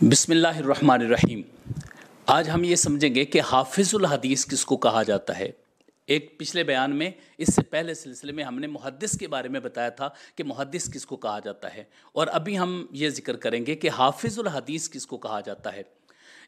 بسم اللہ الرحمن الرحیم۔ آج ہم یہ سمجھیں گے کہ حافظ الحدیث کس کو کہا جاتا ہے۔ ایک پچھلے بیان میں اس سے پہلے سلسلے میں ہم نے محدث کے بارے میں بتایا تھا کہ محدث کس کو کہا جاتا ہے، اور ابھی ہم یہ ذکر کریں گے کہ حافظ الحدیث کس کو کہا جاتا ہے۔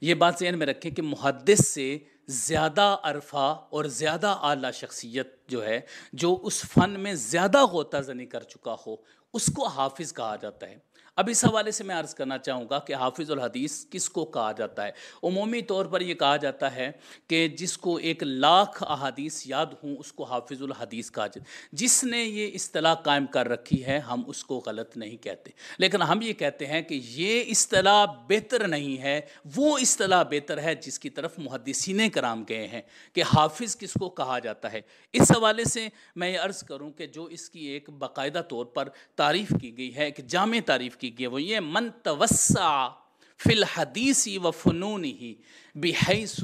یہ بات ذہن میں رکھیں کہ محدث سے زیادہ عرفہ اور زیادہ اعلیٰ شخصیت جو ہے، جو اس فن میں زیادہ غوطہ زنی کر چکا ہو، اس کو حافظ کہا جاتا ہے۔ اب اس حوالے سے میں عرض کرنا چاہوں گا کہ حافظ الحدیث کس کو کہا جاتا ہے۔ عمومی طور پر یہ کہا جاتا ہے کہ جس کو 1,00,000 احادیث یاد ہوں اس کو حافظ الحدیث کہا جاتا ہے۔ جس نے یہ اصطلاح قائم کر رکھی ہے ہم اس کو غلط نہیں کہتے، لیکن ہم یہ کہتے ہیں کہ یہ اصطلاح بہتر نہیں ہے، وہ اصطلاح بہتر ہے جس کی طرف محدثین کرام گئے ہیں کہ حافظ کس کو کہا جاتا ہے۔ اس حوالے سے میں یہ عرض کروں کہ جو اس کی ایک باقاعدہ طور پر تعریف کی گئی ہے، ایک جامع تعریف کی گئی ہے، وہ یہ من توسع فی الحدیث و فنونہ بحیث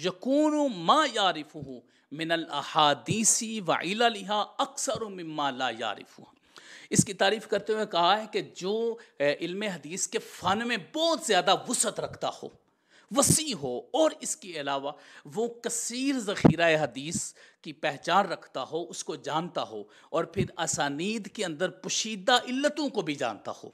یکون ما یعرفہ من الاحادیث و عللہا اکثر مما لا یعرفہ۔ اس کی تعریف کرتے ہوئے کہا ہے کہ جو علم حدیث کے فن میں بہت زیادہ وسعت رکھتا ہو، وسیع ہو، اور اس کے علاوہ وہ کثیر ذخیرہ حدیث کی پہچان رکھتا ہو، اس کو جانتا ہو، اور پھر اسانید کے اندر پوشیدہ علتوں کو بھی جانتا ہو،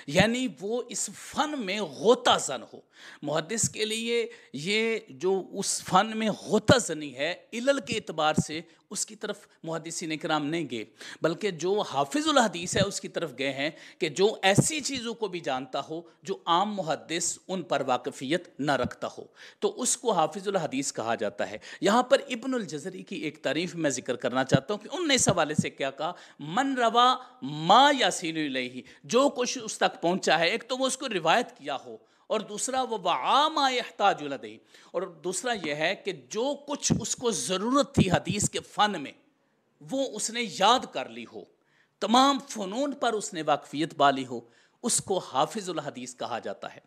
یعنی وہ اس فن میں غوطہ زن ہو۔ محدث کے لیے یہ جو اس فن میں غوطہ زنی ہے، علل کے اعتبار سے اس کی طرف محدثین کرام نہیں گئے، بلکہ جو حافظ الحدیث ہے اس کی طرف گئے ہیں کہ جو ایسی چیزوں کو بھی جانتا ہو جو عام محدث ان پر واقفیت نہ رکھتا ہو، تو اس کو حافظ الحدیث کہا جاتا ہے۔ یہاں پر ابن الجزری کی ایک تعریف میں ذکر کرنا چاہتا ہوں کہ انہوں نے اس حوالے سے کیا کہا، من روا ما یصل الیہ، جو کچھ اس تک پہنچا ہے، ایک تو وہ اس کو روایت کیا ہو، اور دوسرا وہ وعا ما یحتاج الیہ، اور دوسرا یہ ہے کہ جو کچھ اس کو ضرورت تھی حدیث کے فن میں وہ اس نے یاد کر لی ہو، تمام فنون پر اس نے واقفیت پالی ہو، اس کو حافظ الحدیث کہا جاتا ہے۔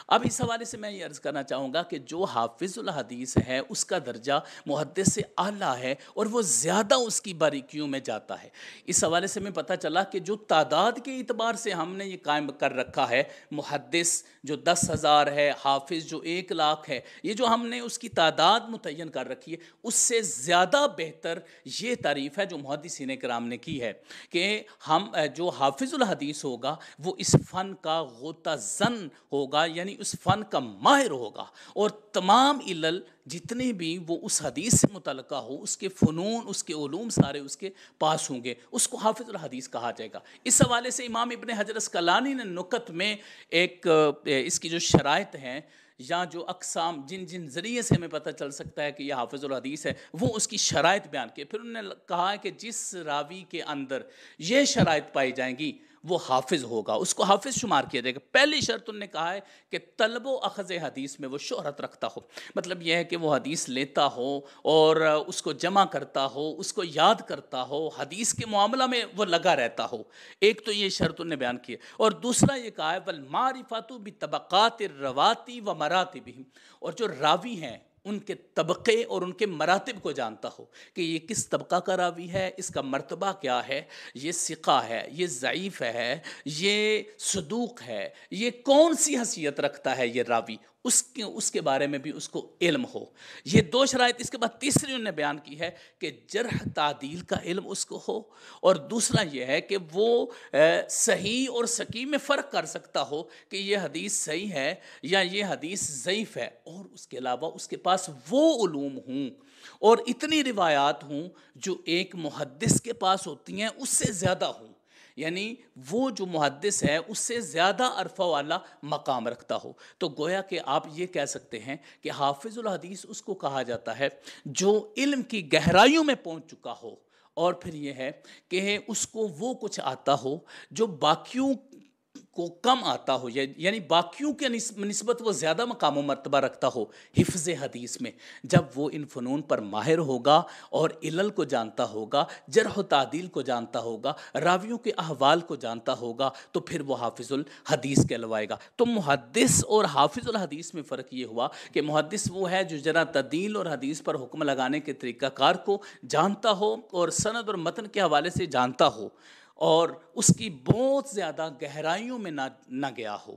اب اس حوالے سے میں یہ عرض کرنا چاہوں گا کہ جو حافظ الحدیث ہے اس کا درجہ محدث سے اعلیٰ ہے، اور وہ زیادہ اس کی باریکیوں میں جاتا ہے۔ اس حوالے سے میں پتہ چلا کہ جو تعداد کے اعتبار سے ہم نے یہ قائم کر رکھا ہے، محدث جو 10,000 ہے، حافظ جو 1,00,000 ہے، یہ جو ہم نے اس کی تعداد متعین کر رکھی ہے، اس سے زیادہ بہتر یہ تعریف ہے جو محدثین کرام نے کی ہے کہ ہم جو حافظ الحدیث ہوگا وہ اس فن کا غوطہ زن ہوگا، یعنی اس فن کا ماہر ہوگا، اور تمام علل جتنے بھی وہ اس حدیث سے متعلقہ ہو، اس کے فنون، اس کے علوم سارے اس کے پاس ہوں گے، اس کو حافظ الحدیث کہا جائے گا۔ اس حوالے سے امام ابن حجر اسقلانی نے نکت میں ایک اس کی جو شرائط ہیں یا جو اقسام جن ذریعے سے ہمیں پتہ چل سکتا ہے کہ یہ حافظ الحدیث ہے، وہ اس کی شرائط بیان کی۔ پھر انہوں نے کہا ہے کہ جس راوی کے اندر یہ شرائط پائی جائیں گی وہ حافظ ہوگا، اس کو حافظ شمار کیا جائے گا۔ پہلی شرط انہوں نے کہا ہے کہ طلب و اخذ حدیث میں وہ شہرت رکھتا ہو، مطلب یہ ہے کہ وہ حدیث لیتا ہو اور اس کو جمع کرتا ہو، اس کو یاد کرتا ہو، حدیث کے معاملہ میں وہ لگا رہتا ہو۔ ایک تو یہ شرط انہوں نے بیان کی ہے، اور دوسرا یہ کہا ہے والمعرفۃ بطبقات الرواۃ و مراتبہم، اور جو راوی ہیں ان کے طبقے اور ان کے مراتب کو جانتا ہو کہ یہ کس طبقہ کا راوی ہے، اس کا مرتبہ کیا ہے، یہ ثقہ ہے، یہ ضعیف ہے، یہ صدوق ہے، یہ کون سی حیثیت رکھتا ہے یہ راوی، اس کے بارے میں بھی اس کو علم ہو۔ یہ دو شرائط۔ اس کے بعد تیسری انہوں نے بیان کی ہے کہ جرح تعدیل کا علم اس کو ہو، اور دوسرا یہ ہے کہ وہ صحیح اور سقیم میں فرق کر سکتا ہو کہ یہ حدیث صحیح ہے یا یہ حدیث ضعیف ہے، اور اس کے علاوہ اس کے پاس وہ علوم ہوں اور اتنی روایات ہوں جو ایک محدث کے پاس ہوتی ہیں اس سے زیادہ ہوں، یعنی وہ جو محدث ہے اس سے زیادہ عرفہ والا مقام رکھتا ہو۔ تو گویا کہ آپ یہ کہہ سکتے ہیں کہ حافظ الحدیث اس کو کہا جاتا ہے جو علم کی گہرائیوں میں پہنچ چکا ہو، اور پھر یہ ہے کہ اس کو وہ کچھ آتا ہو جو باقیوں کو کم آتا ہو، یعنی باقیوں کے نسبت وہ زیادہ مقام و مرتبہ رکھتا ہو حفظ حدیث میں۔ جب وہ ان فنون پر ماہر ہوگا اور علل کو جانتا ہوگا، جرح و تعدیل کو جانتا ہوگا، راویوں کے احوال کو جانتا ہوگا، تو پھر وہ حافظ الحدیث کہلوائے گا۔ تو محدث اور حافظ الحدیث میں فرق یہ ہوا کہ محدث وہ ہے جو جرح تعدیل اور حدیث پر حکم لگانے کے طریقہ کار کو جانتا ہو اور سند اور متن کے حوالے سے جانتا ہو، اور اس کی بہت زیادہ گہرائیوں میں نہ گیا ہو،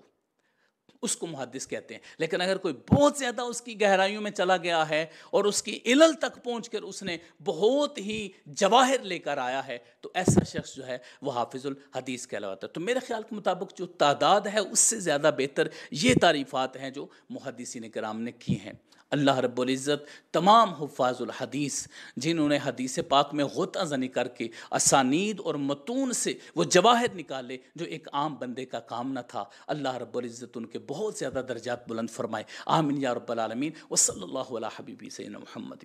اس کو محدث کہتے ہیں. لیکن اگر کوئی بہت زیادہ اس کی گہرائیوں میں چلا گیا ہے اور اس کی علل تک پہنچ کر اس نے بہت ہی جواہر لے کر آیا ہے تو ایسا شخص جو ہے وہ حافظ الحدیث کہلاتا ہے. تو میرے خیال کے مطابق جو تعداد ہے اس سے زیادہ بہتر یہ تعریفات ہیں جو محدثین کرام نے کی ہیں. اللہ رب العزت تمام حفاظ الحدیث جنہوں نے حدیث پاک میں غوطہ زنی کر کے اسانید اور متون سے وہ جواہر نکالے جو ایک عام بندے کا کام نہ تھا، اللہ رب العزت ان کے بہت زیادہ درجات بلند فرمائے. آمین یا رب العالمین. وصلی اللہ علی حبیبی سیدنا محمد.